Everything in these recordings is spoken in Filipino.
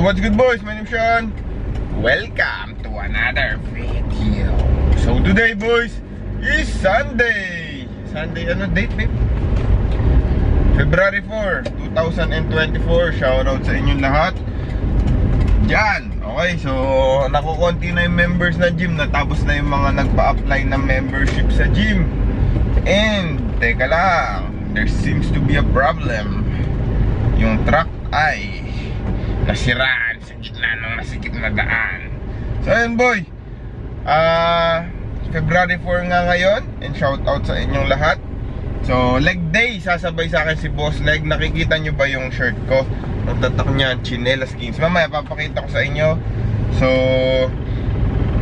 So what's good, boys? My name is Sean. Welcome to another video. So today, boys, is Sunday. Ano date, babe? February 4, 2024. Shoutout sa inyong lahat dyan. Okay, so nakukonti na yung members na gym. Natapos na yung mga nagpa-apply ng membership sa gym. And teka lang, there seems to be a problem. Yung truck ay nasiraan sa gitna ng masikip na daan. So ayun, boy, February 4 nga ngayon. And shout out sa inyong lahat. So leg day, sasabay sa akin si Boss Leg. Nakikita nyo ba yung shirt ko? Ang tatak niya, chinelas skins. Mamaya papakita ko sa inyo. So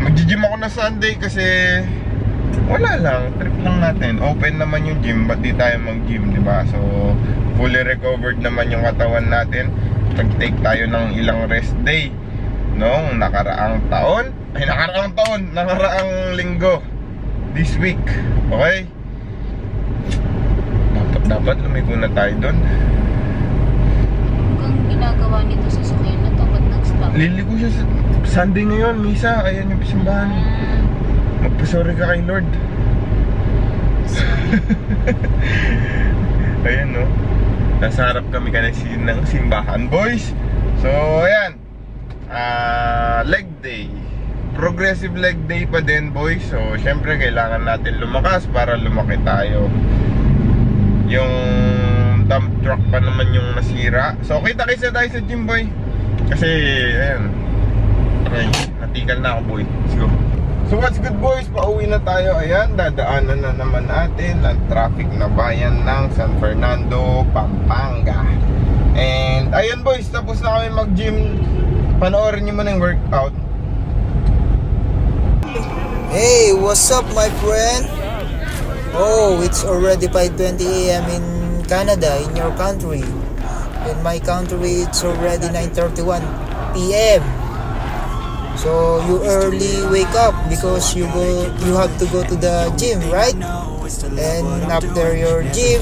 mag-gym ako na Sunday kasi wala lang, trip lang natin. Open naman yung gym, ba't di tayo mag-gym, diba? So fully recovered naman yung katawan natin. Nag-take tayo ng ilang rest day noong nakaraang linggo, this week. Okay, dapat lumiko na tayo doon. Kung ginagawa nito sa sakyan na to, ba't nag-stop? Liliko siya sa Sunday ngayon, misa. Ayan yung simbahan. Magpasorry ka kay Lord. Ayan, no? Nasa harap kami ng simbahan, boys. So ayan, leg day, progressive leg day pa din, boys. So syempre kailangan natin lumakas para lumaki tayo. Yung dump truck pa naman yung nasira. So kita-kita tayo sa gym, boy. Kasi ayan, okay, natikal na ako, boy. Let's go. So what's good, boys? Pauwi na tayo. Ayan, dadaanan na naman natin ang traffic na bayan ng San Fernando, Pampanga. And ayan, boys, tapos na kami mag-gym. Panoorin nyo muna yung workout. Hey, what's up, my friend? Oh, it's already 5:20 AM in Canada, in your country. In my country, it's already 9:31 PM. So you early wake up because you have to go to the gym, right? And after your gym,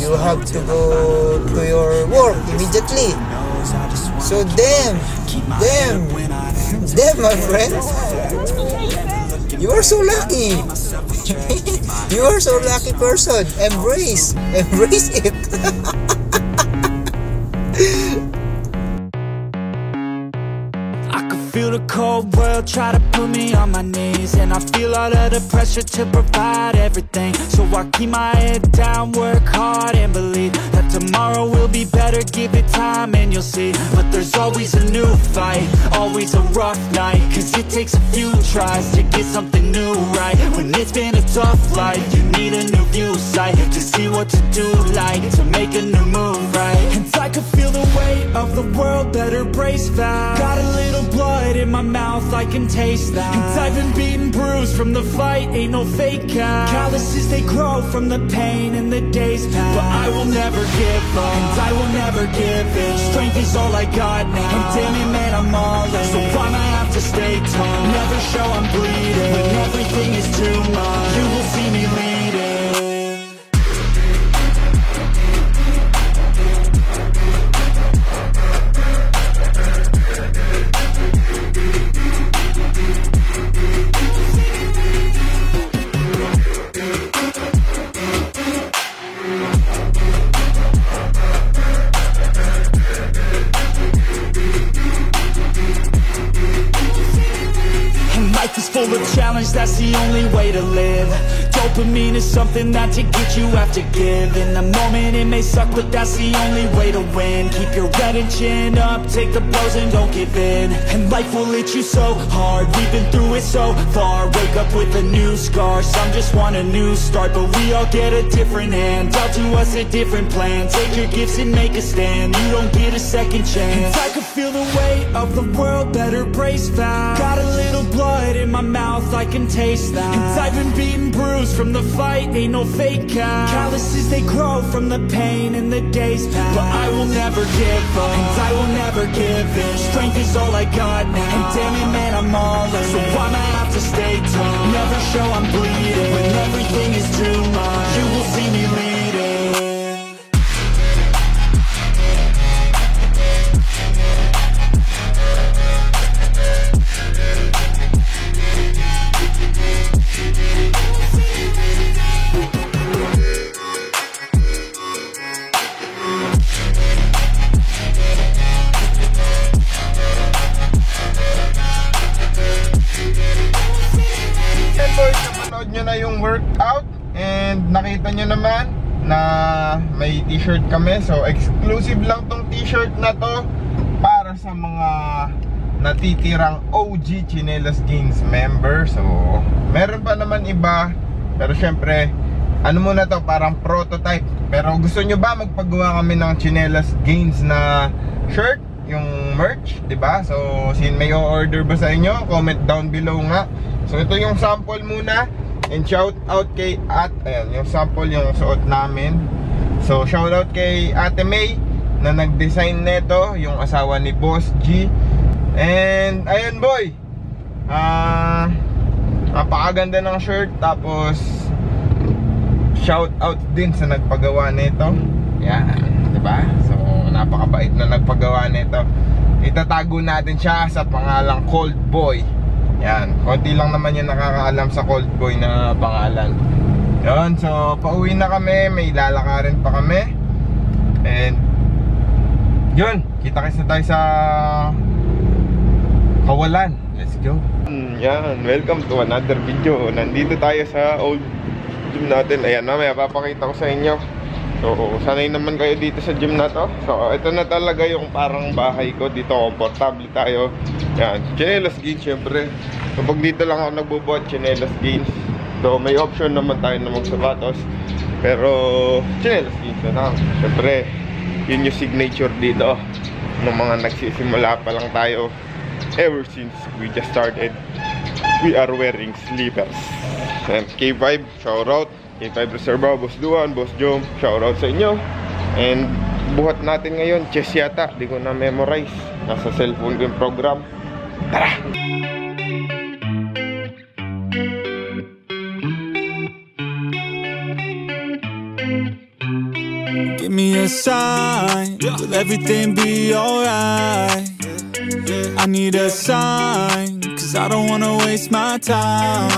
you have to go to your work immediately. So damn, my friend, you are so lucky. You are so lucky person. Embrace it. Feel the cold world try to put me on my knees, and I feel all of the pressure to provide everything. So I keep my head down, work hard and believe that tomorrow will be better. Give it time and you'll see. But there's always a new fight, always a rough night, cause it takes a few tries to get something new right. When it's been a tough life, you need a new view sight to see what to do, like to make a new move, right? And I could feel the weight of the world, better brace fast. Got a little blood in my mouth, I can taste that. And I've been beaten, bruised from the fight, ain't no fake out. Calluses, they grow from the pain and the days pass. But I will never give up, and I will never give in. Strength is all I got now, and damn it, man, I'm all in. So I'ma have to stay tall, never show I'm bleeding. When everything is too much, you will see me leading. Full of challenge, that's the only way to live. Dopamine is something that to get you have to give. In the moment it may suck, but that's the only way to win. Keep your head and chin up, take the blows and don't give in. And life will hit you so hard, we've been through it so far. Wake up with a new scar, some just want a new start. But we all get a different hand, dealt to us a different plan. Take your gifts and make a stand, you don't get a second chance. And I can feel the weight of the world, better brace fast. Got a little blood in my mouth, I can taste that. And I've been beaten, bruised from the fight, ain't no fake out. Calluses, they grow from the pain and the days pass. But I will never give up, and I will never give in. Strength is all I got now, and damn it, man, I'm all in. So I'ma have to stay tall, never show I'm bleeding. When everything is too much, you will see me leading. yung workout. And nakita nyo naman na may t-shirt kami. So exclusive lang tong t-shirt na to para sa mga natitirang OG Chinelas Gains member. So meron pa naman iba, pero syempre ano muna to, parang prototype. Pero gusto nyo ba magpagawa kami ng Chinelas Gains na shirt, yung merch, diba? So may order ba sa inyo? Comment down below nga. So ito yung sample muna. And shout out kay ayan, yung sample yung suot namin. So shout out kay Ate May na nag-design nito, yung asawa ni Boss G. And ayun boy, napakaganda ng shirt. Tapos shout out din sa nagpagawa nito. Yan, diba? So napakabait na nagpagawa nito. Itatago natin siya sa pangalang Cold Boy. Yan, konti lang naman yung nakakaalam sa Cold Boy na pangalan. Yan, so pauwi na kami, may lalakarin pa kami. And yun, kita-kits na tayo sa Kawalan. Let's go. Yan, welcome to another video. Nandito tayo sa old gym natin. Ayan, mamaya papakita ko sa inyo. So sanay naman kayo dito sa gym na to. So ito na talaga yung parang bahay ko. Dito komportable tayo. Yan, Chinelas Gains syempre. So pag dito lang ako nagbubuhat, Chinelas Gains. So may option naman tayo na magsapatos, pero Chinelas Gains na lang. Syempre yun yung signature dito ng mga nagsisimula pa lang tayo. Ever since we just started, we are wearing slippers. And K5, shoutout K5 Reserva, Boss Duan, Boss Jom, shoutout sa inyo. And buhat natin ngayon, chess yata, di ko na memorize. Nasa cellphone ko yung program. Tara! Give me a sign, will everything be alright? I need a sign, cause I don't wanna waste my time.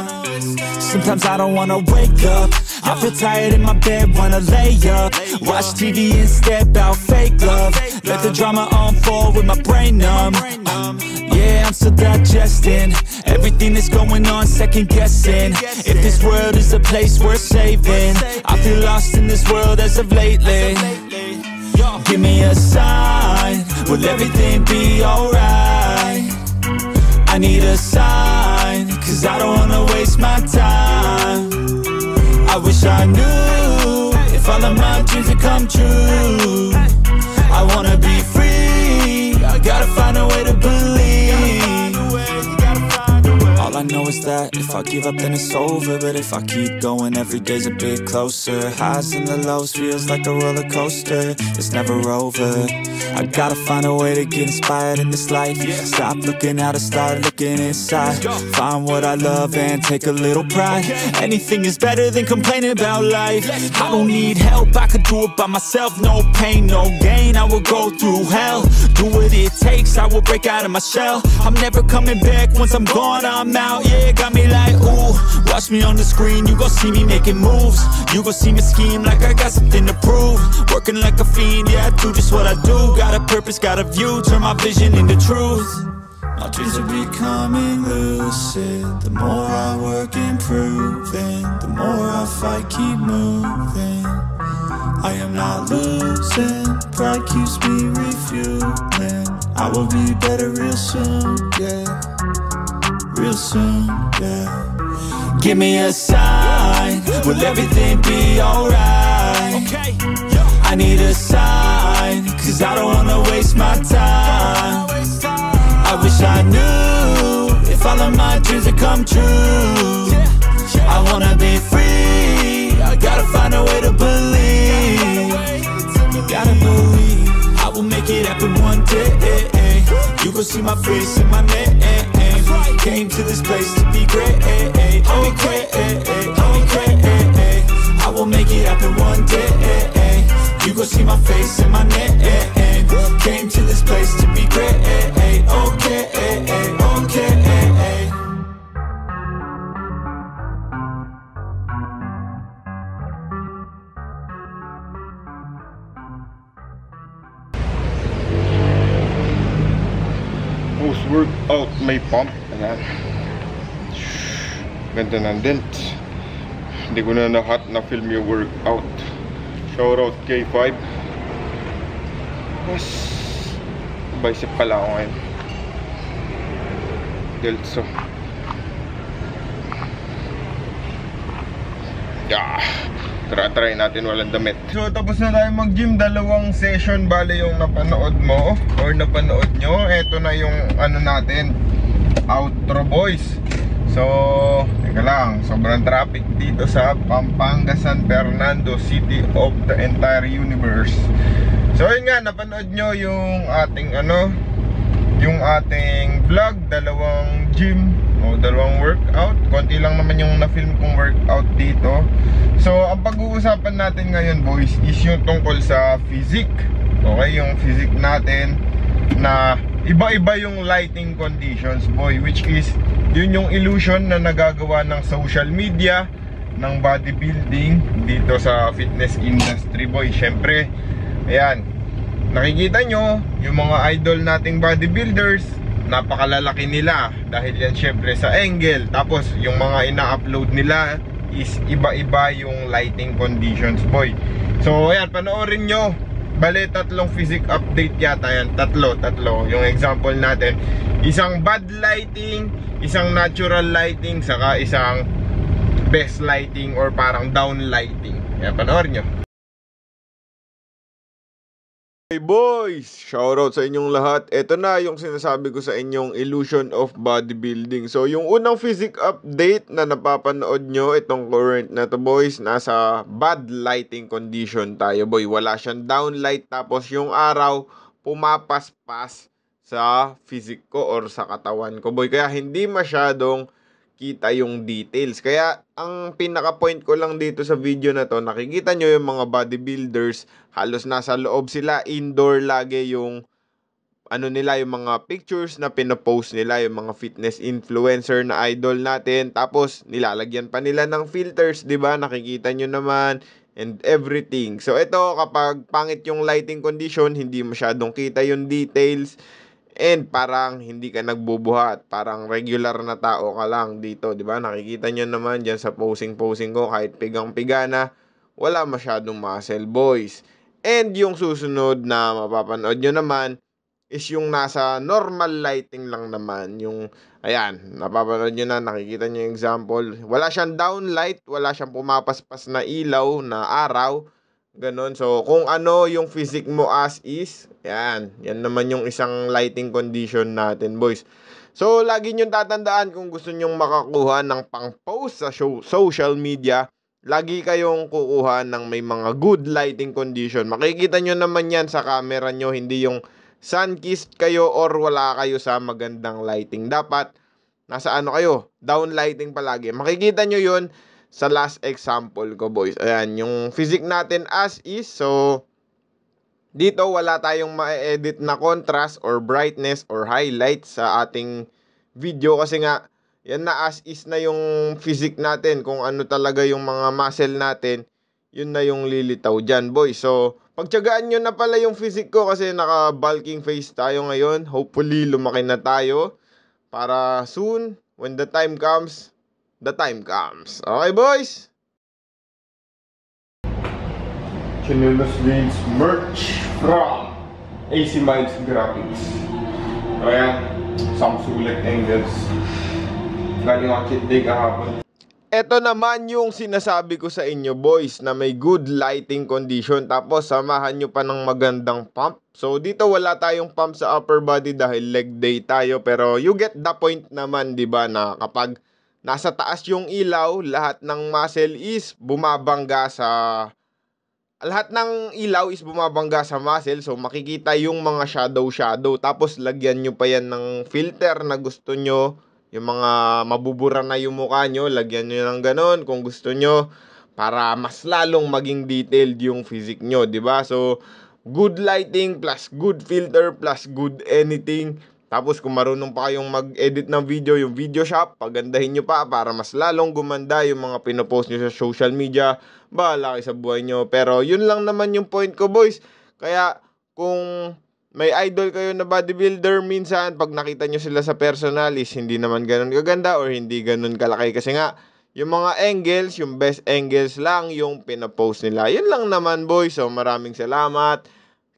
Sometimes I don't wanna wake up, I feel tired in my bed, wanna lay up, watch TV and step out fake love, let the drama unfold with my brain numb. Yeah, I'm still digesting everything that's going on, second guessing if this world is a place worth saving. I feel lost in this world as of lately. Give me a sign, will everything be alright? I need a sign, cause I don't wanna waste my time. I wish I knew if all of my dreams would come true. I wanna be free, I gotta find a way to believe. All I know is that if I give up then it's over, but if I keep going every day's a bit closer. Highs and the lows feels like a roller coaster, it's never over. I gotta find a way to get inspired in this life. Stop looking out and start looking inside. Find what I love and take a little pride. Anything is better than complaining about life. I don't need help, I could do it by myself. No pain, no gain, I will go through hell. Do what it takes, I will break out of my shell. I'm never coming back, once I'm gone I'm out. Yeah, got me like ooh, watch me on the screen, you gon' see me making moves. You gon' see me scheme like I got something to prove. Working like a fiend, yeah I do just what I do. Got a purpose, got a view, turn my vision into truth. My dreams are becoming lucid. The more I work improving, the more I fight, keep moving. I am not losing, pride keeps me refueling. I will be better real soon, yeah. Real soon, yeah. Give me a sign, will everything be alright? Okay. I need a sign, cause I don't wanna waste my time. I wish I knew if all of my dreams would come true. I wanna be free, I gotta find a way to believe. Gotta believe I will make it happen one day. You gon' see my face in my name. Came to this place to be great. Okay, I will make it happen one day. You gon' see my face in my name. Came to this place to be great. Okay, okay. Post workout may pump. Ayan. Ganda ng dent. Hindi ko na lahat na film yung workout. Shoutout K5. Mas bicep pala ako ngayon. Delso. Yeah. Try natin walang damit. So tapos na tayo mag-gym. Dalawang session bale yung napanood mo or napanood nyo. Ito na yung ano natin, outro boys. So teka lang, sobrang traffic dito sa Pampanga, San Fernando, city of the entire universe. So yun nga, napanood nyo yung ating ano, yung ating vlog. Dalawang gym o dalawang workout. Konti lang naman yung na-film kong workout dito. So ang pag-uusapan natin ngayon boys is yung tungkol sa physique. Okay, yung physique natin na iba-iba yung lighting conditions boy, which is yun yung illusion na nagagawa ng social media, ng bodybuilding dito sa fitness industry boy. Syempre, ayan, nakikita nyo yung mga idol nating bodybuilders, napakalalaki nila dahil yan syempre sa angle. Tapos yung mga ina-upload nila is iba-iba yung lighting conditions boy. So ayan, panoorin nyo. Bale, tatlong physique update yata yan. Tatlo yung example natin. Isang bad lighting, isang natural lighting, saka isang best lighting or parang down lighting. Ayan, panoorin nyo. Hey boys! Shoutout sa inyong lahat. Ito na yung sinasabi ko sa inyong illusion of bodybuilding. So yung unang physique update na napapanood nyo, itong current na to boys, nasa bad lighting condition tayo boy. Wala siyang downlight, tapos yung araw pumapaspas sa physique ko or sa katawan ko boy. Kaya hindi masyadong kita yung details. Kaya ang pinaka point ko lang dito sa video na to, nakikita nyo yung mga bodybuilders, halos nasa loob sila, indoor lagi yung ano nila, yung mga pictures na pinopost nila, yung mga fitness influencer na idol natin. Tapos nilalagyan pa nila ng filters, 'di ba? Nakikita nyo naman and everything. So ito, kapag pangit yung lighting condition, hindi masyadong kita yung details. And parang hindi ka nagbubuhat, parang regular na tao ka lang dito, di ba? Nakikita nyo naman dyan sa posing ko, kahit pigang-piga na, wala masyadong muscle boys. And yung susunod na mapapanood nyo naman is yung nasa normal lighting lang naman. Yung, ayan, napapanood nyo na, nakikita nyo yung example. Wala siyang downlight, wala siyang pumapaspas na ilaw, na araw. Ganon. So, kung ano yung physique mo as is, yan naman yung isang lighting condition natin, boys. So, lagi nyong tatandaan kung gusto nyong makakuha ng pang-post sa social media, lagi kayong kukuha ng may mga good lighting condition. Makikita nyo naman yan sa camera nyo, hindi yung sun-kissed kayo or wala kayo sa magandang lighting. Dapat, nasa ano kayo, down lighting palagi. Makikita nyo yun sa last example ko, boys. Ayan, yung physique natin as is. So, dito wala tayong ma-edit na contrast or brightness or highlight sa ating video. Kasi nga, yan na as is na yung physique natin. Kung ano talaga yung mga muscle natin, yun na yung lilitaw dyan, boys. So, pagtyagaan nyo na pala yung physique ko kasi naka-bulking face tayo ngayon. Hopefully, lumaki na tayo para soon, when the time comes, the time comes. Okay, boys? Chinelos Vince merch from AC Miles Graphics. Ayan, Samsung Select Angles. Galing ang cheat day kahapon. Ito naman yung sinasabi ko sa inyo, boys, na may good lighting condition. Tapos samahan nyo pa ng magandang pump. So dito wala tayong pump sa upper body dahil leg day tayo. Pero you get the point naman, diba, na kapag nasa taas yung ilaw, lahat ng muscle is bumabangga sa... Lahat ng ilaw is bumabangga sa muscle. So, makikita yung mga shadow. Tapos, lagyan nyo pa yan ng filter na gusto nyo. Yung mga mabubura na yung mukha nyo, lagyan nyo ng ganon kung gusto nyo. Para mas lalong maging detailed yung physique nyo, diba? So, good lighting plus good filter plus good anything. Tapos kung marunong pa kayong mag-edit ng video, yung video shop, pagandahin nyo pa para mas lalong gumanda yung mga pinopost nyo sa social media. Bahala kayo sa buhay nyo. Pero yun lang naman yung point ko, boys. Kaya kung may idol kayo na bodybuilder, minsan pag nakita nyo sila sa personal is hindi naman ganun kaganda or hindi ganun kalaki. Kasi nga, yung mga angles, yung best angles lang yung pinapost nila. Yun lang naman, boys. So, maraming salamat.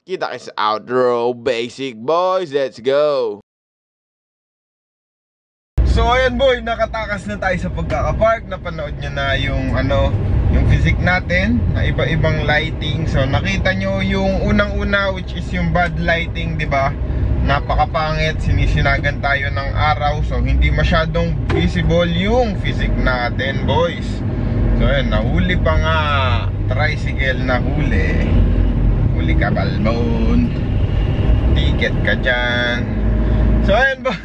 Kita kayo sa outro. Basic, boys. Let's go! So, ayan, boy. Nakatakas na tayo sa pagkakapark. Napanood nyo na yung, yung physics natin na iba-ibang lighting. So, nakita nyo yung unang-una, which is yung bad lighting, diba? Napakapangit, sinisinagan tayo ng araw, so hindi masyadong visible yung physics natin, boys. So ayun, nahuli pa nga. Tricycle na huli. Huli ka, balbon. Ticket ka dyan. So ayun, boys.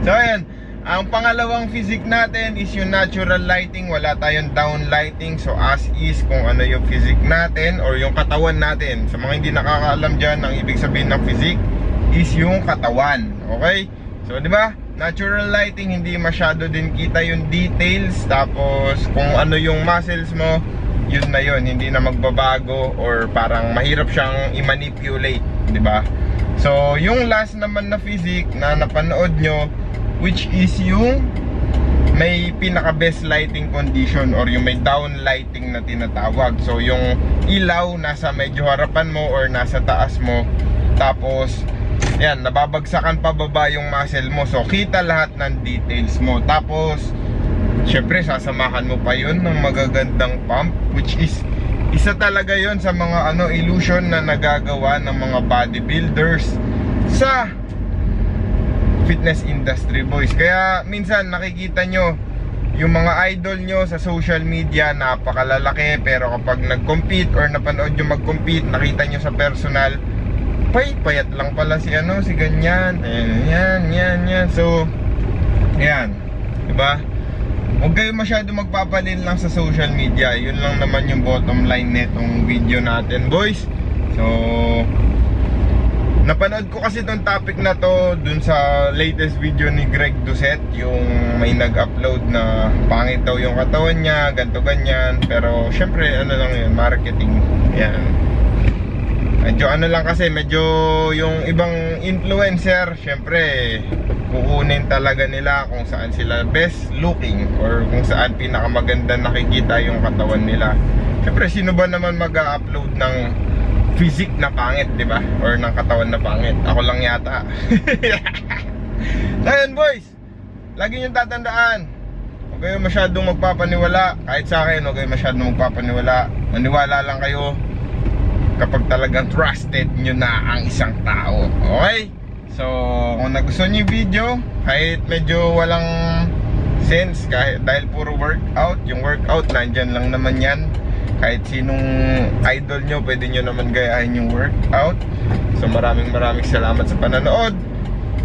So ayun, ang pangalawang physics natin is yung natural lighting. Wala tayong down lighting. So as is, kung ano yung physics natin or yung katawan natin. Sa mga hindi nakakaalam dyan, ang ibig sabihin ng physics is yung katawan. Okay? So di ba? Natural lighting, hindi masyado din kita yung details. Tapos kung ano yung muscles mo, yun na yun. Hindi na magbabago or parang mahirap siyang i-manipulate. Di ba? So yung last naman na physics na napanood nyo, which is yung may pinaka best lighting condition or yung may down lighting na tinatawag. So yung ilaw nasa medyo harapan mo or nasa taas mo, tapos yan, nababagsakan pababa yung muscle mo. So kita lahat ng details mo. Tapos syempre sasamahan mo pa yun ng magagandang pump, which is isa talaga yon sa mga illusion na nagagawa ng mga bodybuilders sa fitness industry, boys. Kaya minsan nakikita nyo yung mga idol nyo sa social media, napakalalaki, pero kapag nag-compete or napanood nyo mag-compete, nakita nyo sa personal, payat lang pala si si ganyan. Yan. So yan, diba? Huwag kayo masyado magpapalin lang sa social media. Yun lang naman yung bottom line netong video natin, boys. So napanood ko kasi itong topic na to dun sa latest video ni Greg Doucette, yung may nag-upload na pangit daw yung katawan niya, ganto ganyan. Pero syempre lang yun, marketing. Yan. Medyo lang kasi, medyo yung ibang influencer, syempre kukunin talaga nila kung saan sila best looking or kung saan pinakamaganda nakikita yung katawan nila. Syempre sino ba naman mag-upload ng physique na pangit, di ba? Or ng katawan na pangit? Ako lang yata. Ayan, boys, lagi nyo tatandaan, huwag kayo masyadong magpapaniwala. Kahit sa akin, huwag kayo masyadong magpapaniwala. Maniwala lang kayo kapag talagang trusted nyo na ang isang tao. Okay? So kung nagustuhan nyo yung video, kahit medyo walang sense, kahit dahil puro workout, yung workout nandyan lang naman yan. Kahit sinong idol nyo, pwede nyo naman gayahin yung workout. So maraming salamat sa pananood.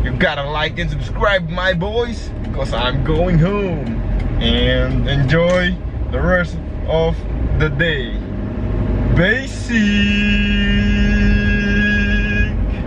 You gotta like and subscribe, my boys, because I'm going home. And enjoy the rest of the day. Basic!